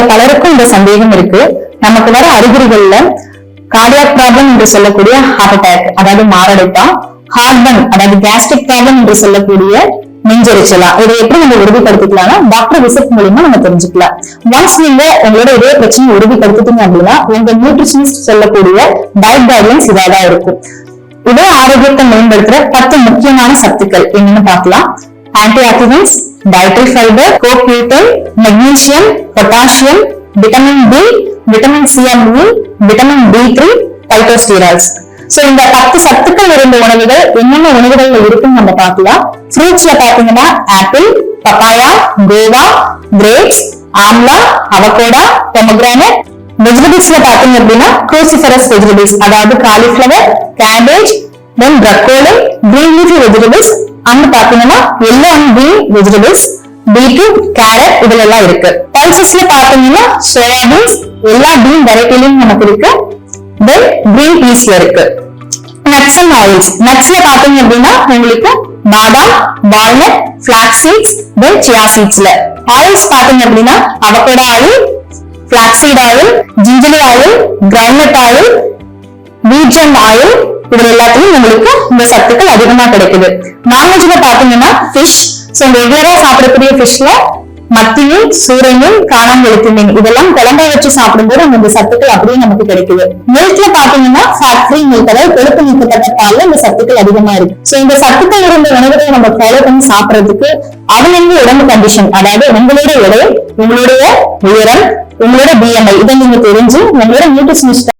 பலருக்கும் இந்த சந்தேகம் இருக்கு. நமக்கு வர அறிகுறிகள்ல கார்டியாக் ப்ராப்ளம் என்று சொல்லக்கூடிய ஹார்ட் அட்டாக், அதாவது மாரடைப்பா, ஹார்ட் பர்ன், அதாவது கேஸ்ட்ரிக் ப்ராப்ளம் என்று சொல்லக்கூடிய நெஞ்செரிச்சலா, இதை எப்படி நம்ம உறுதிப்படுத்திக்கலாம்னா டாக்டர் விசிட் மூலியமா நம்ம தெரிஞ்சுக்கலாம். ஒன்ஸ் நீங்க உங்களோட இதே பிரச்சனையை உறுதிப்படுத்திட்டீங்க அப்படின்னா உங்க நியூட்ரிஷனிஸ்ட் சொல்லக்கூடிய டயட் கைட்லைன்ஸ் இதாதான் இருக்கும். இதே ஆரோக்கியத்தை மேம்படுத்துற 10 முக்கியமான சத்துக்கள் என்னன்னு பார்க்கலாம். ஆன்டி ஆக்சிடென்ட்ஸ், டயட்டரி ஃபைபர், கோக்யூட்டன், magnesium, potassium, vitamin B, vitamin C and E, vitamin B3, phytosterols. So இந்த 10 சத்துக்கள் இருந்த உணவுகள் என்னென்ன உணவுகள்ல இருக்குன்னு நம்ம பார்க்கலாம். ஃப்ரூட்ஸ்ல பாத்தீங்கன்னா apple, papaya, guava, grapes, amla, avocado, pomegranate. வெஜிடபிள்ஸ்ல பாத்தீங்க அப்படின்னா cruciferous வெஜிடபிள்ஸ், அதாவது cauliflower, cabbage, then broccoli, green leafy vegetables, and பாத்தீங்கன்னா yellow and green vegetables, beetroot, carrot, இதுல எல்லாம் இருக்கு. பல்சஸ்ல பாத்தீங்கன்னா சோயாபீன்ஸ், எல்லா பீன் வெரைட்டிலையும் நமக்கு இருக்கு. தென் கிரீன் பீஸ்ல இருக்கு. நட்ஸ் அண்ட் ஆயில்ஸ், நட்ஸ்ல பாத்தீங்க அப்படின்னா உங்களுக்கு பாதாம், walnut, flax seeds, then chia சீட்ஸ்ல. ஆயில்ஸ் பாத்தீங்க அப்படின்னா avocado oil, flaxseed oil, gingelly oil, groundnut oil, wheatgerm oil, இதுல எல்லாத்தையும் உங்களுக்கு இந்த சத்துக்கள் அதிகமா கிடைக்குது. நான்வெஜ்ல பாத்தீங்கன்னா ஃபிஷ், சோ ரெகுலரா சாப்பிடக்கூடிய ஃபிஷ்ல மத்தி மீன், சூரை மீன், காணாங்கெழுத்து மீன், இதெல்லாம் குழம்பை வச்சு சாப்பிடும்போது இந்த சத்துக்கள் அப்படியே நமக்கு கிடைக்குது. மில்க்ல பாத்தீங்கன்னா ஃபேட் ஃப்ரீ மில்க், அதாவது கொழுப்பு நீக்கப்பட்ட பால்ல இந்த சத்துக்கள் அதிகமா இருக்கு. சோ இந்த சத்துக்கள் இருந்த உணவுகளை நம்ம ஃபாலோ பண்ணி சாப்பிடறதுக்கு அவங்க உடம்பு கண்டிஷன், அதாவது உங்களுடைய எடை, உங்களுடைய உயரம், உங்களோட BMI, இதை நீங்க தெரிஞ்சு உங்களோட நியூட்ரிஷனிஸ்ட